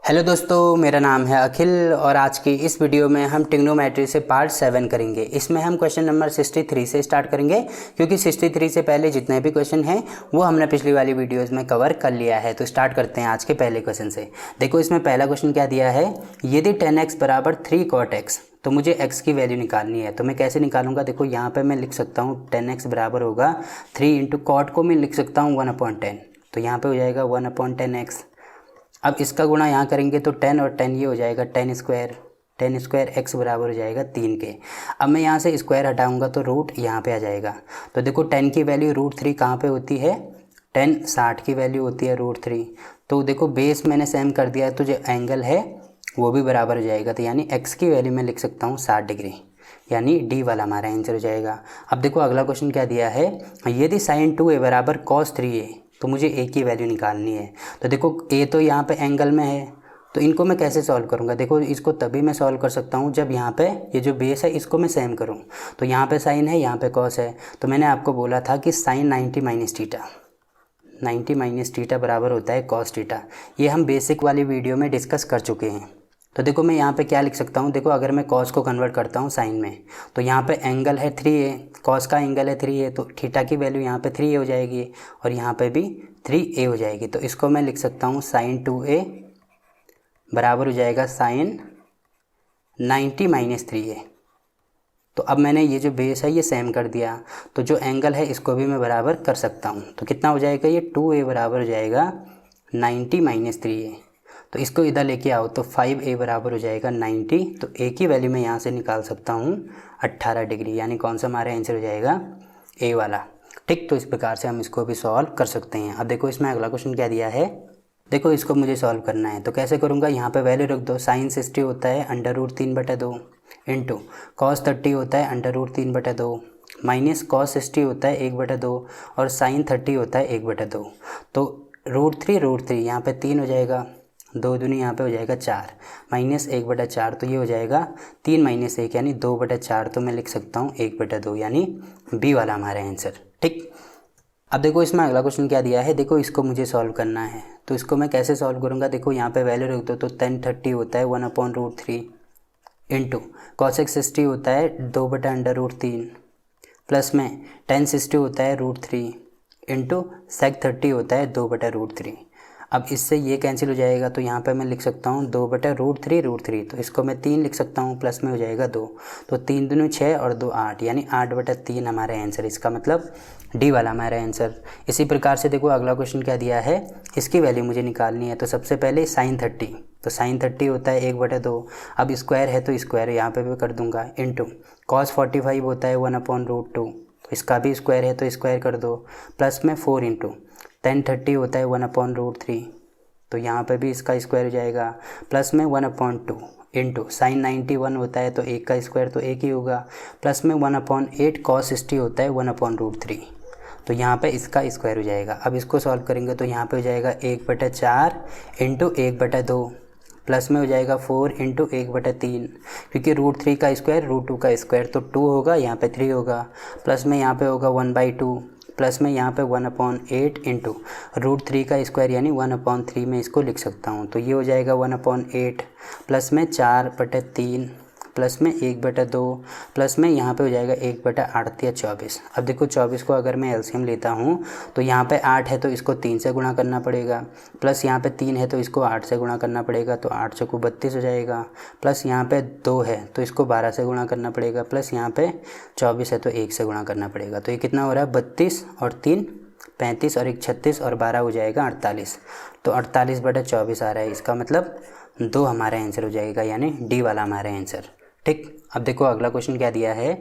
Hello दोस्तों, मेरा नाम है अखिल और आज की इस वीडियो में हम ट्रिग्नोमेट्री से पार्ट 7 करेंगे। इसमें हम क्वेश्चन नंबर 63 से स्टार्ट करेंगे क्योंकि 63 से पहले जितने भी क्वेश्चन हैं वो हमने पिछली वाली वीडियोस में कवर कर लिया है। तो स्टार्ट करते हैं आज के पहले क्वेश्चन से। देखो इसमें पहला क्वेश्चन क्या दिया है, यदि 10x बराबर 3 cot x तो मुझे x की वैल्यू निकालनी है। तो मैं कैसे निकालूंगा, देखो यहाँ पर मैं लिख सकता हूँ 10x बराबर होगा 3 इंटू कॉट को मैं लिख सकता हूँ 1/10। तो यहाँ पर हो जाएगा 1/10x। अब इसका गुणा यहाँ करेंगे तो 10 और 10 ये हो जाएगा 10 स्क्वायर x बराबर हो जाएगा 3 के। अब मैं यहाँ से स्क्वायर हटाऊंगा तो रूट यहाँ पे आ जाएगा। तो देखो 10 की वैल्यू √3 कहाँ पे होती है, 10 60 की वैल्यू होती है √3। तो देखो बेस मैंने सेम कर दिया है तो जो एंगल है वो भी बराबर हो जाएगा। तो यानी x की वैल्यू मैं लिख सकता हूँ 60 डिग्री, यानी डी वाला हमारा आंसर हो जाएगा। अब देखो अगला क्वेश्चन क्या दिया है, यदि sin 2a बराबर cos 3a तो मुझे a की वैल्यू निकालनी है। तो देखो a तो यहाँ पे एंगल में है, तो इनको मैं कैसे सॉल्व करूँगा, देखो इसको तभी मैं सॉल्व कर सकता हूँ जब यहाँ पे ये जो बेस है इसको मैं सेम करूँ। तो यहाँ पे साइन है, यहाँ पे कॉस है। तो मैंने आपको बोला था कि साइन 90 माइनस थीटा बराबर होता है कॉस थीटा। ये हम बेसिक वाली वीडियो में डिस्कस कर चुके हैं। तो देखो मैं यहाँ पे क्या लिख सकता हूँ, देखो अगर मैं कॉस को कन्वर्ट करता हूँ साइन में तो यहाँ पे एंगल है 3a, कॉस का एंगल है 3a, तो थीटा की वैल्यू यहाँ पे 3a हो जाएगी और यहाँ पे भी 3a हो जाएगी। तो इसको मैं लिख सकता हूँ साइन 2a बराबर हो जाएगा साइन 90 माइनस 3a। तो अब मैंने ये जो बेस है ये सेम कर दिया, तो जो एंगल है इसको भी मैं बराबर कर सकता हूँ। तो कितना हो जाएगा, ये 2a बराबर हो जाएगा 90 माइनस 3a। तो इसको इधर लेके आओ तो 5a बराबर हो जाएगा 90। तो a की वैल्यू मैं यहाँ से निकाल सकता हूँ 18 डिग्री, यानी कौन सा हमारा आंसर हो जाएगा, a वाला। ठीक, तो इस प्रकार से हम इसको भी सॉल्व कर सकते हैं। अब देखो इसमें अगला क्वेश्चन क्या दिया है, देखो इसको मुझे सॉल्व करना है। तो कैसे करूँगा, यहाँ पे वैल्यू रख दो। साइन 60 होता है √3/2 इंटू कॉस 30 होता है √3/2 माइनस कॉस 60 होता है 1/2 और साइन 30 होता है 1/2। तो √3 यहाँ पे 3 हो जाएगा, 2 दूनी यहाँ पे हो जाएगा 4 माइनस 1/4। तो ये हो जाएगा 3 माइनस 1 यानी 2/4। तो मैं लिख सकता हूँ 1/2 यानी बी वाला हमारा आंसर। ठीक, अब देखो इसमें अगला क्वेश्चन क्या दिया है, देखो इसको मुझे सॉल्व करना है। तो इसको मैं कैसे सॉल्व करूँगा, देखो यहाँ पे वैल्यू रख दो तो 1030 होता है 1/√3 इंटू कॉसेक 60 होता है 2/√3 प्लस में 1060 होता है √3 इंटू सेक 30 होता है 2/√3। अब इससे ये कैंसिल हो जाएगा तो यहाँ पे मैं लिख सकता हूँ 2/√3 तो इसको मैं 3 लिख सकता हूँ, प्लस में हो जाएगा 2। तो 3 दूनी 6 और 2 8 यानी 8/3 हमारा आंसर। इसका मतलब डी वाला हमारा आंसर। इसी प्रकार से देखो अगला क्वेश्चन क्या दिया है, इसकी वैल्यू मुझे निकालनी है। तो सबसे पहले साइन 30, तो साइन 30 होता है 1/2। अब स्क्वायर है तो स्क्वायर यहाँ पे भी कर दूंगा, इंटू कॉस 45 होता है 1/√2, तो इसका भी स्क्वायर है तो स्क्वायर कर दो, प्लस में 4 इंटू 1030 होता है 1/√3, तो यहाँ पे भी इसका स्क्वायर हो जाएगा, प्लस में 1/2 इंटू साइन 91 होता है तो 1 का स्क्वायर तो 1 ही होगा, प्लस में 1/8 कॉस 60 होता है 1/√3, तो यहाँ पे इसका स्क्वायर हो जाएगा। अब इसको सॉल्व करेंगे तो यहाँ पे हो जाएगा 1/4 इंटू 1/2 प्लस में हो जाएगा 4 इंटू 1/3, क्योंकि √3 का स्क्वायर √2 का स्क्वायर तो 2 होगा, यहाँ पे 3 होगा, प्लस में यहाँ पे होगा 1/2 प्लस में यहाँ पे 1/8 इंटू √3 का स्क्वायर यानी 1/3 में इसको लिख सकता हूँ। तो ये हो जाएगा 1/8 प्लस में 4/3 प्लस में 1/2 प्लस में यहाँ पे हो जाएगा 1/8 या 24। अब देखो 24 को अगर मैं एलसीएम लेता हूँ तो यहाँ पे 8 है तो इसको 3 से गुणा करना पड़ेगा, प्लस यहाँ पे 3 है तो इसको 8 से गुणा करना पड़ेगा, तो 8 चौको 32 हो जाएगा, प्लस यहाँ पे 2 है तो इसको 12 से गुणा करना पड़ेगा, प्लस यहाँ पे 24 है तो 1 से गुणा करना पड़ेगा। तो ये कितना हो रहा है, 32 और 3 35 और 1 36 और 12 हो जाएगा 48। तो 48/24 आ रहा है, इसका मतलब 2 हमारा आंसर हो जाएगा, यानी डी वाला हमारा आंसर। ठीक, अब देखो अगला क्वेश्चन क्या दिया है,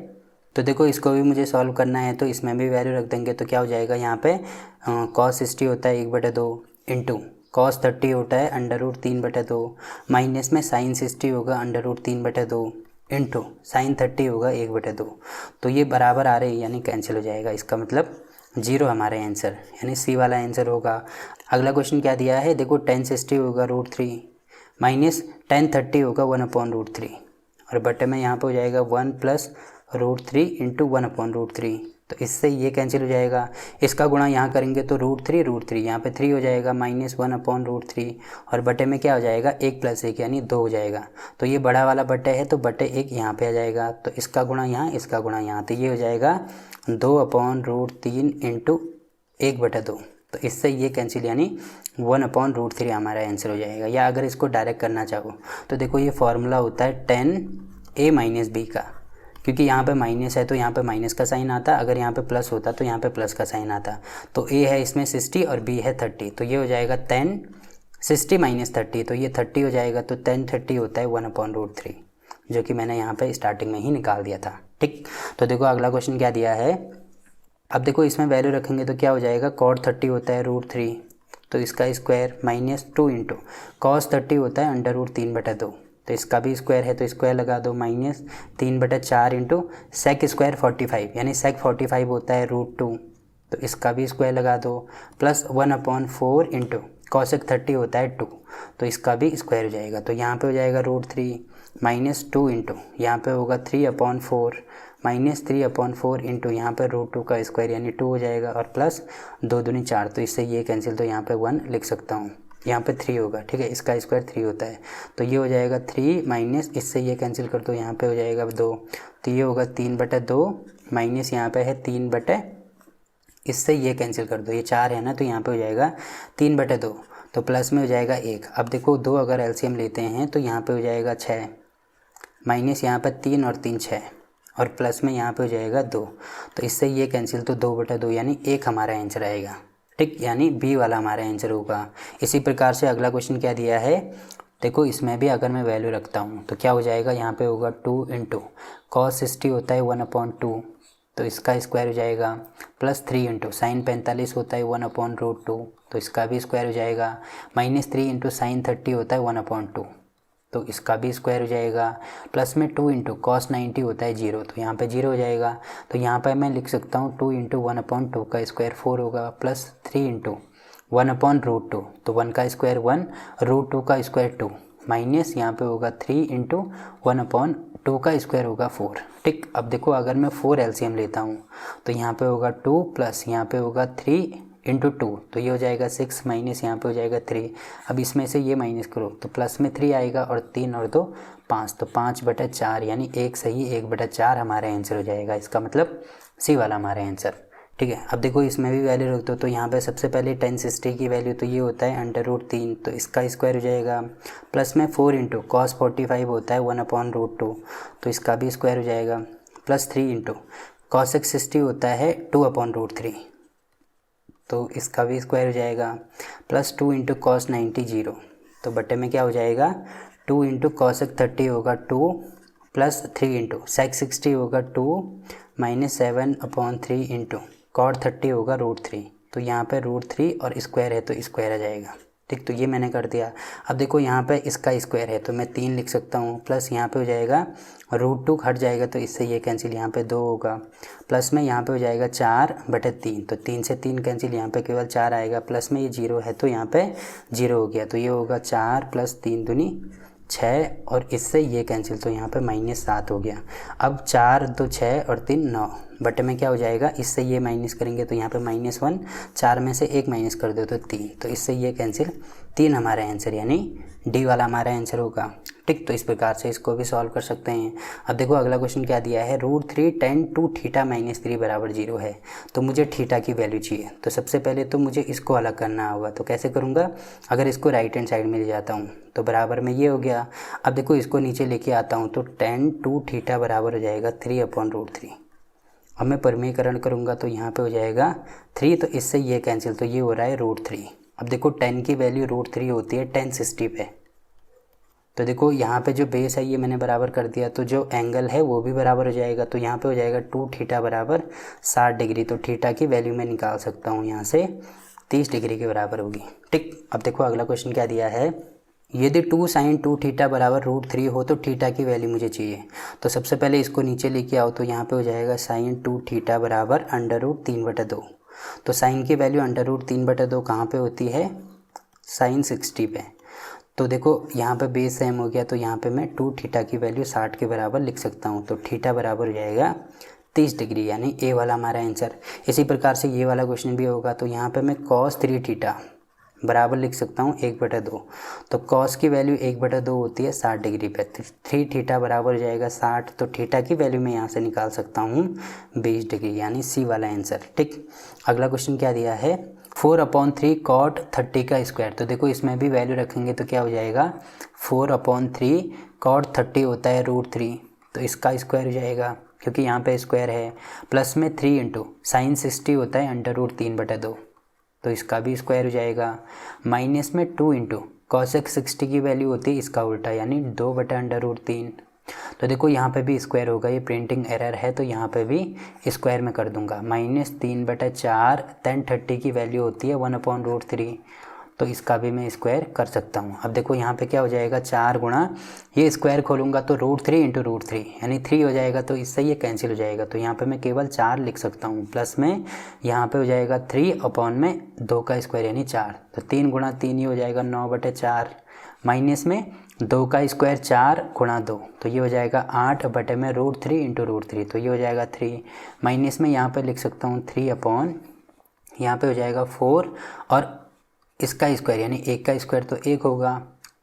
तो देखो इसको भी मुझे सॉल्व करना है। तो इसमें भी वैल्यू रख देंगे तो क्या हो जाएगा, यहाँ पे कॉस 60 होता है 1/2 इंटू कॉस 30 होता है √3/2 माइनस में साइन 60 होगा √3/2 इंटू साइन 30 होगा 1/2। तो ये बराबर आ रहे हैं यानी कैंसिल हो जाएगा, इसका मतलब 0 हमारा आंसर, यानी सी वाला आंसर होगा। अगला क्वेश्चन क्या दिया है, देखो 1060 होगा √3 माइनस 1030 होगा 1/√3 और बटे में यहाँ पे हो जाएगा 1 + √3 इंटू 1/√3। तो तो इससे ये कैंसिल हो जाएगा। इसका गुणा यहाँ करेंगे तो √3 यहाँ पे 3 हो जाएगा -1/√3 और बटे में क्या हो जाएगा 1 + 1 यानी 2 हो जाएगा। तो ये बड़ा वाला बटे है तो बटे 1 यहाँ पे आ जाएगा, तो इसका गुणा यहाँ, इसका गुणा यहाँ, तो ये हो जाएगा 2/√3 × 1/2। तो इससे ये कैंसिल यानी 1/√3 हमारा आंसर हो जाएगा। या अगर इसको डायरेक्ट करना चाहो तो देखो ये फॉर्मूला होता है tan - b का, क्योंकि यहाँ पे माइनस है तो यहाँ पे माइनस का साइन आता, अगर यहाँ पे प्लस होता तो यहाँ पे प्लस का साइन आता। तो a है इसमें 60 और b है 30, तो ये हो जाएगा tan 60 - 30, तो ये 30 हो जाएगा। तो tan 30 होता है 1/√3, जो कि मैंने यहाँ पे स्टार्टिंग में ही निकाल दिया था। ठीक, तो देखो अगला क्वेश्चन क्या दिया है। अब देखो इसमें वैल्यू रखेंगे तो क्या हो जाएगा, cot 30 होता है √3, तो इसका स्क्वायर -2 × cos 30 होता है √3/2, तो इसका भी स्क्वायर है तो स्क्वायर लगा दो, -3/4 × sec स्क्वायर 45 यानी sec 45 होता है √2, तो इसका भी स्क्वायर लगा दो, प्लस 1/4 × cosec 30 होता है 2, तो इसका भी स्क्वायर हो जाएगा। तो यहाँ पे हो जाएगा √3 -2 × यहाँ पे होगा 3/4 -3/4 × यहाँ पे √2 का स्क्वायर यानी 2 हो जाएगा, और प्लस 2 दूनी 4, तो इससे ये कैंसिल, तो यहाँ पे 1 लिख सकता हूँ, यहाँ पे 3 होगा। ठीक है, इसका स्क्वायर 3 होता है, तो ये हो जाएगा 3 माइनस, इससे ये कैंसिल कर दो, यहाँ पे हो जाएगा 2, तो ये होगा 3/2 माइनस यहाँ पे है 3/, इससे ये कैंसिल कर दो, ये 4 है ना, तो यहाँ पे हो जाएगा 3/2, तो प्लस में हो जाएगा 1। अब देखो 2 अगर एलसीएम लेते हैं तो यहाँ पे हो जाएगा 6 माइनस यहाँ पे 3 और 3 6 और प्लस में यहाँ पे हो जाएगा 2, तो इससे ये कैंसिल, तो 2/2 यानी 1 हमारा आंसर आएगा। ठीक, यानी बी वाला हमारा आंसर होगा। इसी प्रकार से अगला क्वेश्चन क्या दिया है, देखो इसमें भी अगर मैं वैल्यू रखता हूँ तो क्या हो जाएगा, यहाँ पे होगा 2 × cos 60 होता है 1/2, तो इसका स्क्वायर हो जाएगा, प्लस 3 × sin 45 होता है 1/√2, तो इसका भी स्क्वायर हो जाएगा, -3 × sin 30 होता है 1/2, तो इसका भी स्क्वायर हो जाएगा, प्लस में 2 × cos 90 होता है 0, तो यहाँ पे 0 हो जाएगा। तो यहाँ पे मैं लिख सकता हूँ 2 × 1/2 का स्क्वायर 4 होगा, प्लस 3 × 1/√2, तो 1 का स्क्वायर 1, √2 का स्क्वायर 2, माइनस यहाँ पे होगा 3 × 1/2 का स्क्वायर होगा 4। ठीक, अब देखो अगर मैं 4 एलसीएम लेता हूँ तो यहाँ पे होगा 2 प्लस यहाँ पे होगा 3 × 2, तो ये हो जाएगा 6 माइनस यहाँ पे हो जाएगा 3। अब इसमें से ये माइनस करो तो प्लस में 3 आएगा और 3 और 2 5, तो 5/4 यानी 1 सही 1/4 हमारा आंसर हो जाएगा। इसका मतलब सी वाला हमारा आंसर। ठीक है, अब देखो इसमें भी वैल्यू रख दो, तो यहाँ पे सबसे पहले tan 60 की वैल्यू तो ये होता है √3, तो इसका स्क्वायर हो जाएगा, प्लस में 4 × cos 45 होता है 1/√2, तो इसका भी स्क्वायर हो जाएगा, प्लस 3 × cosec 60 होता है 2/√3, तो इसका भी स्क्वायर हो जाएगा, प्लस 2 × cos 90 0, तो बटे में क्या हो जाएगा 2 × cosec 30 होगा 2, प्लस 3 × sec 60 होगा 2 -7/3 × cot 30 होगा √3, तो यहाँ पे √3 और स्क्वायर है तो स्क्वायर आ जाएगा। ठीक, तो ये मैंने कर दिया। अब देखो यहाँ पे इसका स्क्वायर है तो मैं 3 लिख सकता हूँ, प्लस यहाँ पे हो जाएगा √2 हट जाएगा तो इससे ये कैंसिल, यहाँ पे 2 होगा, प्लस में यहाँ पे हो जाएगा 4/3, तो 3 से 3 कैंसिल, यहाँ पे केवल 4 आएगा, प्लस में ये 0 है तो यहाँ पे 0 हो गया, तो ये होगा 4 + 3 दूनी 6 और इससे ये कैंसिल, तो यहाँ पे -7 हो गया। अब 4 2 6 और 3 9, बटे में क्या हो जाएगा, इससे ये माइनस करेंगे तो यहाँ पे -1, 4 में से 1 माइनस कर दो तो 3, तो इससे ये कैंसिल, 3 हमारा आंसर यानी डी वाला हमारा आंसर होगा। ठीक, तो इस प्रकार से इसको भी सॉल्व कर सकते हैं। अब देखो अगला क्वेश्चन क्या दिया है, √3 tan 2 थीटा -3 = 0 है, तो मुझे थीटा की वैल्यू चाहिए। तो सबसे पहले तो मुझे इसको अलग करना होगा, तो कैसे करूँगा, अगर इसको राइट हैंड साइड में ले जाता हूँ तो बराबर में ये हो गया। अब देखो इसको नीचे लेके आता हूँ तो tan 2 थीटा बराबर हो जाएगा 3/√3। अब मैं परिमेयकरण करूँगा तो यहाँ पे हो जाएगा 3, तो इससे ये कैंसिल, तो ये हो रहा है √3। अब देखो tan की वैल्यू √3 होती है tan 60 पे, तो देखो यहाँ पे जो बेस है ये मैंने बराबर कर दिया, तो जो एंगल है वो भी बराबर हो जाएगा, तो यहाँ पे हो जाएगा 2 थीटा बराबर 60 डिग्री, तो थीटा की वैल्यू मैं निकाल सकता हूँ यहाँ से 30 डिग्री के बराबर होगी। ठीक, अब देखो अगला क्वेश्चन क्या दिया है, यदि 2 sin 2 थीटा बराबर √3 हो तो थीटा की वैल्यू मुझे चाहिए। तो सबसे पहले इसको नीचे लेके आओ, तो यहाँ पे हो जाएगा sin 2 थीटा बराबर √3/2, तो साइन की वैल्यू √3/2 कहाँ पे होती है, sin 60 पे। तो देखो यहाँ पे बेस सेम हो गया, तो यहाँ पे मैं 2 थीटा की वैल्यू 60 के बराबर लिख सकता हूँ, तो थीटा बराबर हो जाएगा 30 डिग्री, यानी ए वाला हमारा आंसर। इसी प्रकार से ये वाला क्वेश्चन भी होगा, तो यहाँ पे मैं cos 3 थीटा बराबर लिख सकता हूँ 1/2। तो cos की वैल्यू 1/2 होती है 60 डिग्री पे, 3 थीटा बराबर हो जाएगा 60। तो थीटा की वैल्यू मैं यहाँ से निकाल सकता हूँ 20 डिग्री, यानी सी वाला आंसर। ठीक, अगला क्वेश्चन क्या दिया है, 4/3 cot 30 का स्क्वायर। तो देखो इसमें भी वैल्यू रखेंगे तो क्या हो जाएगा, 4/3 cot 30 होता है √3, तो इसका स्क्वायर हो जाएगा क्योंकि यहाँ पे स्क्वायर है। प्लस में 3 इंटू साइन 60 होता है √3/2, तो इसका भी स्क्वायर हो जाएगा। माइनस में 2 इंटू कॉसेक 60 की वैल्यू होती है इसका उल्टा, यानी 2/√3। तो देखो यहाँ पे भी स्क्वायर होगा, ये प्रिंटिंग एरर है तो यहाँ पे भी स्क्वायर में कर दूंगा। -3/4 tan 30 की वैल्यू होती है 1/√3, तो इसका भी मैं स्क्वायर कर सकता हूँ। अब देखो यहाँ पे क्या हो जाएगा, 4 गुणा ये स्क्वायर खोलूँगा तो √3 इंटू √3 यानी 3 हो जाएगा, तो इससे ये कैंसिल हो जाएगा। तो यहाँ पे मैं केवल 4 लिख सकता हूँ। प्लस में यहाँ पे हो जाएगा 3/2 का स्क्वायर यानी 4, तो 3 गुणा 3 ही हो जाएगा 9/4। माइनस में 2 का स्क्वायर 4 गुणा 2, तो ये हो जाएगा 8/√3 इंटू √3, तो ये हो जाएगा 3। माइनस में यहाँ पे लिख सकता हूँ 3 यहाँ पे हो जाएगा 4 और इसका स्क्वायर यानी 1 का स्क्वायर तो 1 होगा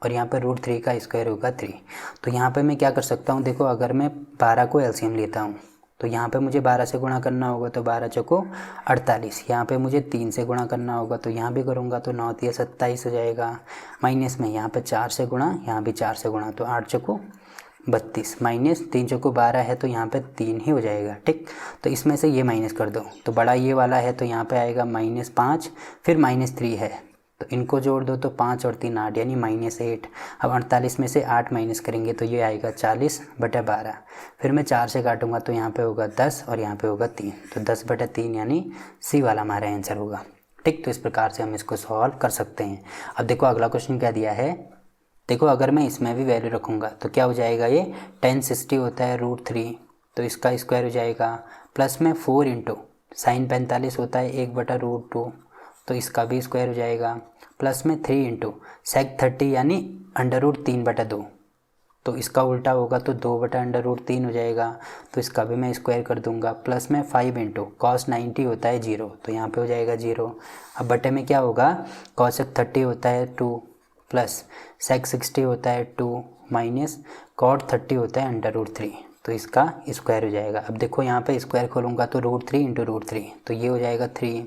और यहाँ पे √3 का स्क्वायर होगा 3। तो यहाँ पे मैं क्या कर सकता हूँ, देखो अगर मैं 12 को एलसीएम लेता हूँ तो यहाँ पे मुझे 12 से गुणा करना होगा, तो 12 चौको 48। यहाँ पे मुझे 3 से गुणा करना होगा, तो यहाँ भी करूँगा तो 9 × 27 हो जाएगा। माइनस में यहाँ पे 4 से गुणा, यहाँ भी 4 से गुणा, तो 8 चौको 32, माइनस 3 चौको 12 है तो यहाँ पे 3 ही हो जाएगा। ठीक, तो इसमें से ये माइनस कर दो, तो बड़ा ये वाला है तो यहाँ पे आएगा -5, फिर -3 है तो इनको जोड़ दो तो 5 और 3 8 यानी -8। अब 48 में से 8 माइनस करेंगे तो ये आएगा 40/12। फिर मैं 4 से काटूंगा तो यहाँ पे होगा 10 और यहाँ पे होगा 3, तो 10/3 यानी सी वाला हमारा आंसर होगा। ठीक, तो इस प्रकार से हम इसको सॉल्व कर सकते हैं। अब देखो अगला क्वेश्चन क्या दिया है, देखो अगर मैं इसमें भी वैल्यू रखूँगा तो क्या हो जाएगा, ये tan 60 होता है √3, तो इसका स्क्वायर हो जाएगा। प्लस में 4 इंटू साइन 45 होता है 1/√2, तो इसका भी स्क्वायर हो जाएगा। प्लस में 3 इंटू सेक 30 यानी √3/2, तो इसका उल्टा होगा तो 2/√3 हो जाएगा, तो इसका भी मैं स्क्वायर कर दूंगा। प्लस में 5 इंटू कॉस 90 होता है 0, तो यहाँ पे हो जाएगा 0। अब बटे में क्या होगा, कॉसेक 30 होता है 2, प्लस सेक 60 होता है 2, माइनस कॉट 30 होता है √3, तो इसका स्क्वायर हो जाएगा। अब देखो यहाँ पे स्क्वायर खोलूँगा तो √3 इंटू √3, तो ये हो जाएगा 3।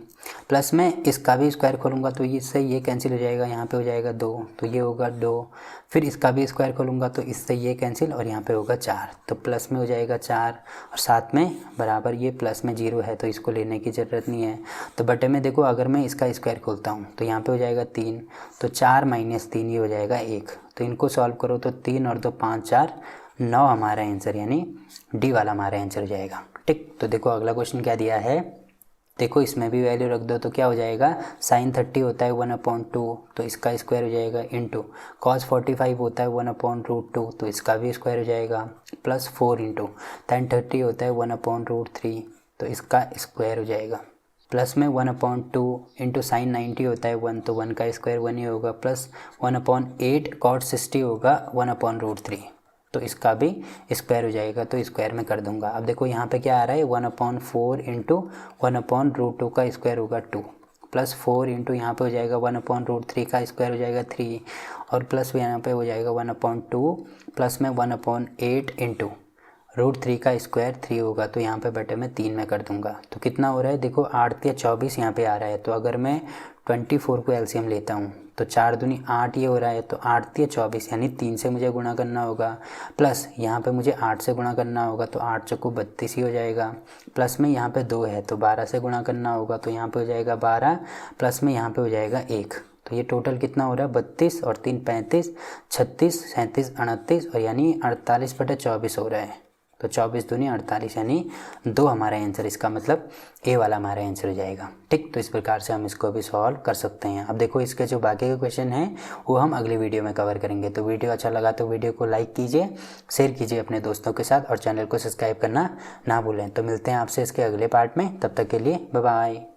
प्लस में इसका भी स्क्वायर खोलूँगा तो इससे ये कैंसिल हो जाएगा, यहाँ पे हो जाएगा 2, तो ये होगा 2। फिर इसका भी स्क्वायर खोलूँगा तो इससे ये कैंसिल और यहाँ पे होगा 4, तो प्लस में हो जाएगा 4 और साथ में बराबर ये प्लस में 0 है तो इसको लेने की ज़रूरत नहीं है। तो बटे में देखो अगर मैं इसका स्क्वायर खोलता हूँ तो यहाँ पे हो जाएगा 3, तो 4 - 3 ये हो जाएगा 1। तो इनको सॉल्व करो तो 3 और 2 5 4 9 हमारा आंसर यानी डी वाला हमारा आंसर हो जाएगा। ठीक, तो देखो अगला क्वेश्चन क्या दिया है, देखो इसमें भी वैल्यू रख दो तो क्या हो जाएगा, साइन 30 होता है 1/2, तो इसका स्क्वायर हो जाएगा, इंटू कॉस 45 होता है 1/√2, तो इसका भी स्क्वायर हो जाएगा। प्लस 4 इंटू tan 30 होता है 1/√3, तो इसका स्क्वायर हो जाएगा। प्लस में 1/2 इंटू साइन 90 होता है 1, तो 1 का स्क्वायर 1 ही होगा। प्लस 1/8 कॉट 60 होगा 1/√3, तो इसका भी स्क्वायर हो जाएगा, तो स्क्वायर में कर दूंगा। अब देखो यहाँ पे क्या आ रहा है, 1/4 इंटू 1/√2 का स्क्वायर होगा 2, प्लस 4 इंटू यहाँ पे हो जाएगा 1/√3 का स्क्वायर हो जाएगा 3, और प्लस यहाँ पे हो जाएगा 1/2 प्लस में 1/8 इंटू √3 का स्क्वायर 3 होगा, तो यहाँ पे बटे में 3 में कर दूंगा। तो कितना हो रहा है, देखो 8 या 24 यहाँ पे आ रहा है। तो अगर मैं 24 को एलसीएम लेता हूँ तो 4 दूनी 8 ये हो रहा है, तो 8 या 24 यानी 3 से मुझे गुणा करना होगा। प्लस यहाँ पे मुझे 8 से गुणा करना होगा, तो 8 चौको 32 ही हो जाएगा। प्लस में यहाँ पे 2 है तो 12 से गुणा करना होगा, तो यहाँ पे हो जाएगा 12, प्लस में यहाँ पे हो जाएगा 1, तो ये टोटल कितना हो रहा है, 32 और 3 35, 36 37 38 और यानी 48/24 हो रहा है। तो 24 दूनी 48 यानी 2 हमारा आंसर, इसका मतलब ए वाला हमारा आंसर हो जाएगा। ठीक, तो इस प्रकार से हम इसको भी सॉल्व कर सकते हैं। अब देखो इसके जो बाकी के क्वेश्चन हैं वो हम अगली वीडियो में कवर करेंगे। तो वीडियो अच्छा लगा तो वीडियो को लाइक कीजिए, शेयर कीजिए अपने दोस्तों के साथ और चैनल को सब्सक्राइब करना ना भूलें। तो मिलते हैं आपसे इसके अगले पार्ट में, तब तक के लिए बाय बाय।